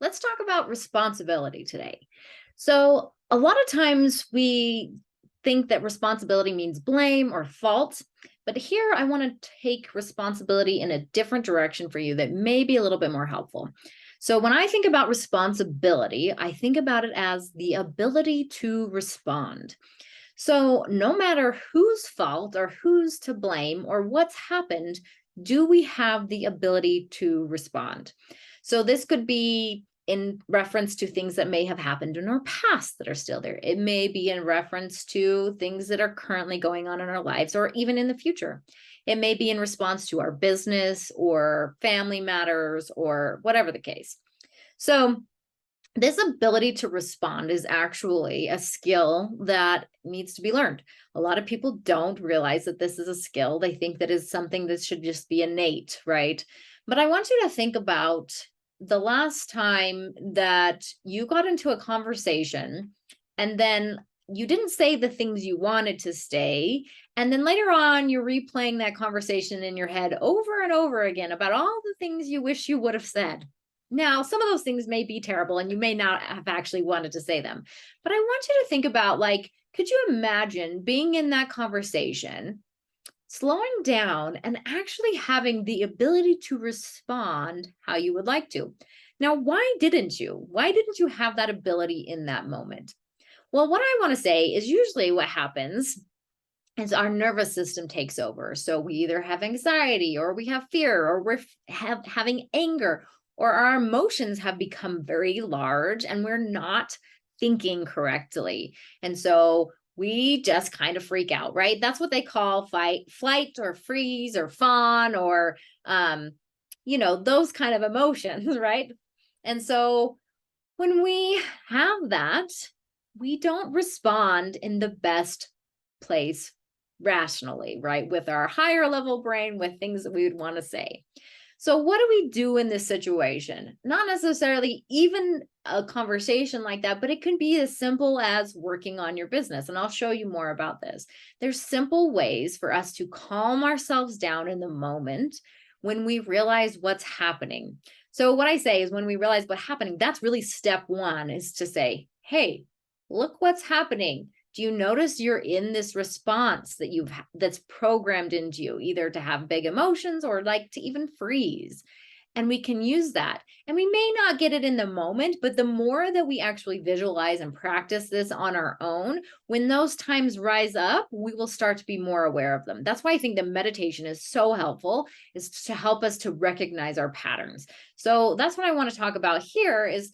Let's talk about responsibility today. So, a lot of times we think that responsibility means blame or fault, but here I want to take responsibility in a different direction for you that may be a little bit more helpful. So, when I think about responsibility, I think about it as the ability to respond. So, no matter whose fault or who's to blame or what's happened, do we have the ability to respond? So, this could be in reference to things that may have happened in our past that are still there. It may be in reference to things that are currently going on in our lives or even in the future. It may be in response to our business or family matters or whatever the case. So, this ability to respond is actually a skill that needs to be learned. A lot of people don't realize that this is a skill. They think that is something that should just be innate, right? But I want you to think about the last time that you got into a conversation and then you didn't say the things you wanted to say. And then later on, you're replaying that conversation in your head over and over again about all the things you wish you would have said. Now, some of those things may be terrible and you may not have actually wanted to say them. But I want you to think about, like, could you imagine being in that conversation, slowing down and actually having the ability to respond how you would like to? Now, why didn't you? Why didn't you have that ability in that moment? Well, what I want to say is usually what happens is our nervous system takes over. So we either have anxiety or we have fear or we're having anger or our emotions have become very large and we're not thinking correctly. And so we just kind of freak out, right? That's what they call fight, flight, or freeze, or fawn, or those kind of emotions, right? And so when we have that, we don't respond in the best place rationally, right? With our higher level brain, with things that we would want to say. So, what do we do in this situation? Not necessarily even a conversation like that, but it can be as simple as working on your business. And I'll show you more about this. There's simple ways for us to calm ourselves down in the moment when we realize what's happening. So, what I say is when we realize what's happening, that's really step one, is to say, hey, look what's happening. Do you notice you're in this response that's programmed into you, either to have big emotions or like to even freeze? And we can use that. And we may not get it in the moment, but the more that we actually visualize and practice this on our own, when those times rise up, we will start to be more aware of them. That's why I think the meditation is so helpful, is to help us to recognize our patterns. So that's what I want to talk about here is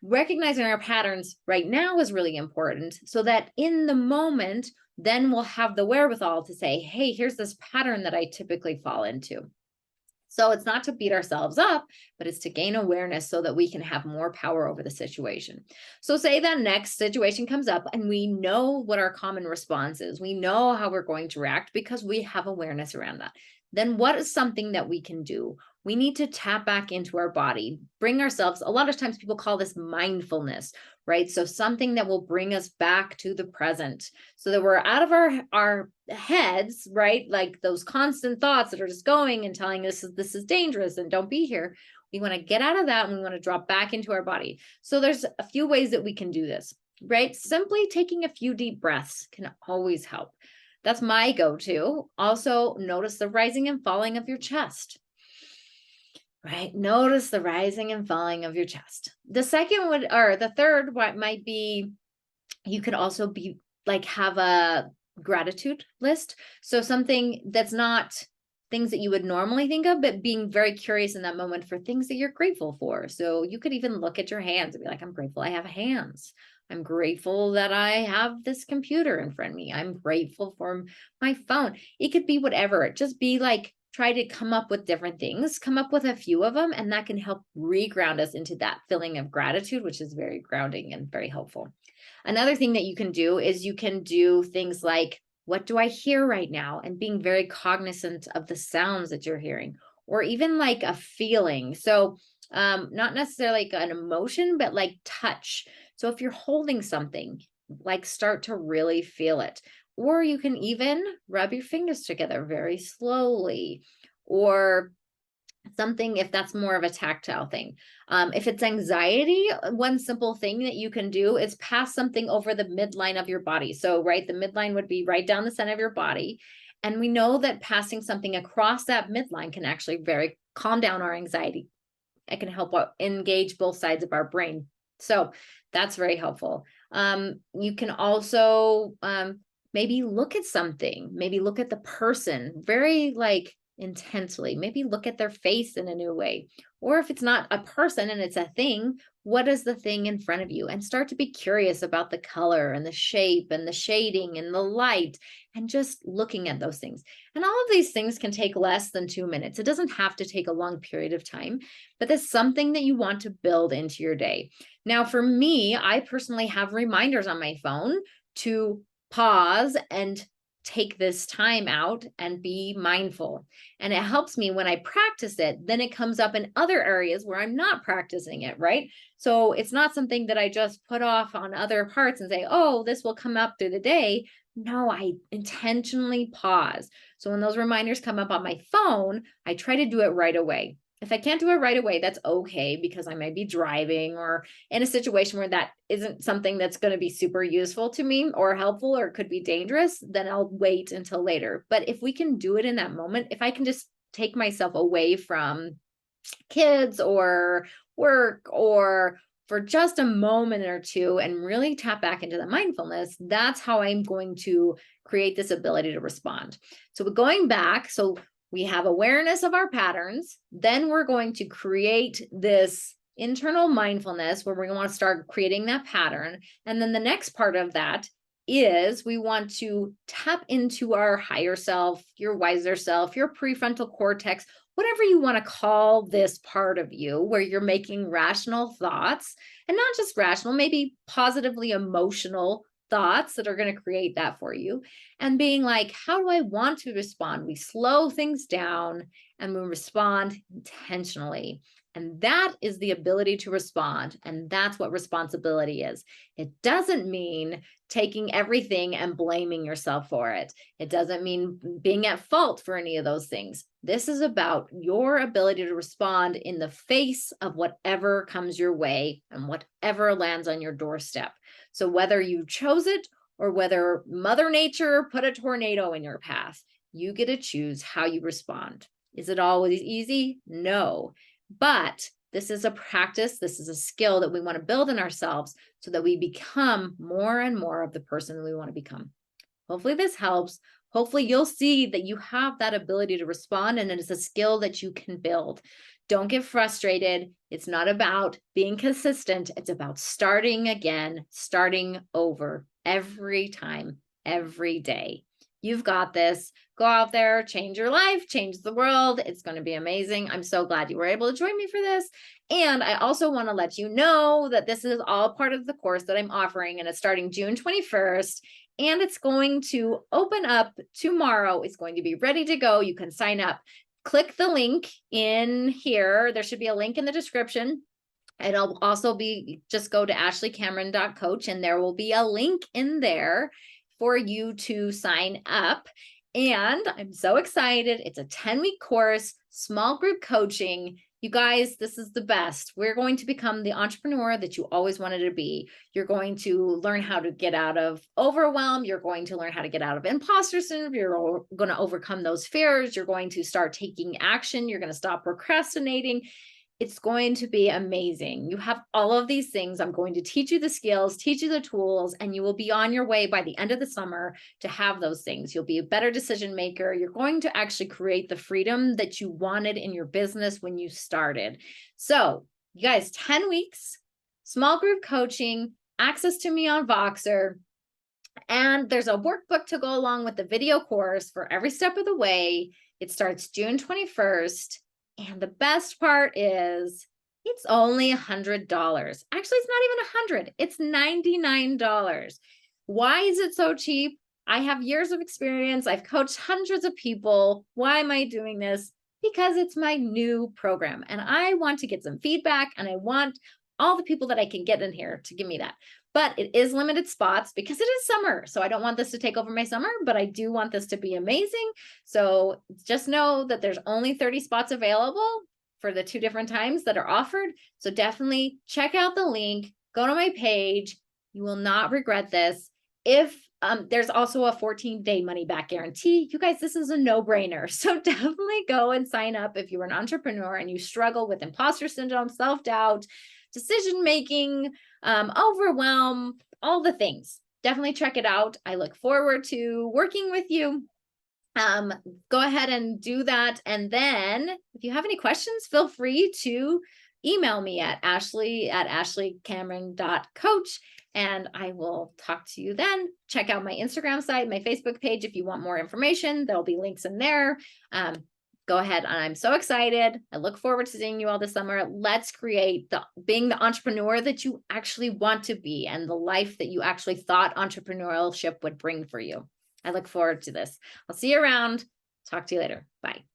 recognizing our patterns right now is really important so that in the moment, then we'll have the wherewithal to say, hey, here's this pattern that I typically fall into. So it's not to beat ourselves up, but it's to gain awareness so that we can have more power over the situation. So say that next situation comes up and we know what our common response is. We know how we're going to react because we have awareness around that. Then what is something that we can do? We need to tap back into our body, bring ourselves, a lot of times people call this mindfulness, right? So something that will bring us back to the present so that we're out of our heads, right? Like those constant thoughts that are just going and telling us this is dangerous and don't be here. We want to get out of that and we want to drop back into our body. So there's a few ways that we can do this, right? Simply taking a few deep breaths can always help. That's my go-to. Also, notice the rising and falling of your chest. Right? Notice the rising and falling of your chest. The third might be, you could also be like have a gratitude list. So something that's not things that you would normally think of, but being very curious in that moment for things that you're grateful for. So you could even look at your hands and be like, I'm grateful I have hands. I'm grateful that I have this computer in front of me. I'm grateful for my phone. It could be whatever. Just be like, try to come up with different things, come up with a few of them, and that can help re-ground us into that feeling of gratitude, which is very grounding and very helpful. Another thing that you can do is you can do things like, what do I hear right now? And being very cognizant of the sounds that you're hearing, or even like a feeling. So not necessarily like an emotion, but like touch. So if you're holding something, like start to really feel it. Or you can even rub your fingers together very slowly, or Something, if that's more of a tactile thing. If it's anxiety, one simple thing that you can do is pass something over the midline of your body. So, right, the midline would be right down the center of your body. And we know that passing something across that midline can actually very calm down our anxiety. It can help engage both sides of our brain. So that's very helpful. You can also maybe look at something, maybe look at the person very like intensely, maybe look at their face in a new way. Or if it's not a person and it's a thing, what is the thing in front of you? And start to be curious about the color and the shape and the shading and the light and just looking at those things. And all of these things can take less than 2 minutes. It doesn't have to take a long period of time, but that's something that you want to build into your day. Now, for me, I personally have reminders on my phone to pause and take this time out and be mindful. And it helps me when I practice it, then it comes up in other areas where I'm not practicing it, right? So it's not something that I just put off on other parts and say, oh, this will come up through the day. No, I intentionally pause. So when those reminders come up on my phone, I try to do it right away. If I can't do it right away, that's okay, because I might be driving or in a situation where that isn't something that's going to be super useful to me or helpful or could be dangerous, then I'll wait until later. But if we can do it in that moment, if I can just take myself away from kids or work or for just a moment or two and really tap back into the mindfulness, that's how I'm going to create this ability to respond. So going back, so we have awareness of our patterns, then we're going to create this internal mindfulness where we're going to want to start creating that pattern. And then the next part of that is we want to tap into our higher self, your wiser self, your prefrontal cortex, whatever you want to call this part of you where you're making rational thoughts, and not just rational, maybe positively emotional thoughts that are going to create that for you, and being like, how do I want to respond? We slow things down and we respond intentionally. And that is the ability to respond. And that's what responsibility is. It doesn't mean taking everything and blaming yourself for it. It doesn't mean being at fault for any of those things. This is about your ability to respond in the face of whatever comes your way and whatever lands on your doorstep. So whether you chose it or whether Mother Nature put a tornado in your path, you get to choose how you respond. Is it always easy? No. But this is a practice, this is a skill that we want to build in ourselves so that we become more and more of the person we want to become. Hopefully this helps. Hopefully you'll see that you have that ability to respond, and it is a skill that you can build. Don't get frustrated. It's not about being consistent. It's about starting again, starting over every time, every day. You've got this. Go out there, change your life, change the world. It's going to be amazing. I'm so glad you were able to join me for this. And I also want to let you know that this is all part of the course that I'm offering, and it's starting June 21st. And it's going to open up tomorrow. It's going to be ready to go. You can sign up. Click the link in here. There should be a link in the description. It'll also be, just go to ashleycameron.coach, and there will be a link in there for you to sign up. And I'm so excited. It's a 10-week course, small group coaching. You guys, this is the best. We're going to become the entrepreneur that you always wanted to be. You're going to learn how to get out of overwhelm. You're going to learn how to get out of imposter syndrome. You're going to overcome those fears. You're going to start taking action. You're going to stop procrastinating. It's going to be amazing. You have all of these things. I'm going to teach you the skills, teach you the tools, and you will be on your way by the end of the summer to have those things. You'll be a better decision maker. You're going to actually create the freedom that you wanted in your business when you started. So, you guys, 10 weeks, small group coaching, access to me on Voxer, and there's a workbook to go along with the video course for every step of the way. It starts June 21st. And the best part is it's only $100. Actually, it's not even $100. It's $99. Why is it so cheap? I have years of experience. I've coached hundreds of people. Why am I doing this? Because it's my new program, and I want to get some feedback, and I want all the people that I can get in here to give me that. But it is limited spots because it is summer. So I don't want this to take over my summer, but I do want this to be amazing. So just know that there's only 30 spots available. for the 2 different times that are offered. So definitely check out the link, go to my page. You will not regret this. If there's also a 14-day money back guarantee. You guys, this is a no-brainer. So definitely go and sign up if you're an entrepreneur and you struggle with imposter syndrome, self-doubt, decision-making, overwhelm, all the things. Definitely check it out. I look forward to working with you. Go ahead and do that. And then if you have any questions, feel free to email me at ashleycameron.coach. And I will talk to you then. Check out my Instagram site, my Facebook page if you want more information. There'll be links in there. Go ahead. I'm so excited. I look forward to seeing you all this summer. Let's create being the entrepreneur that you actually want to be and the life that you actually thought entrepreneurship would bring for you. I look forward to this. I'll see you around. Talk to you later. Bye.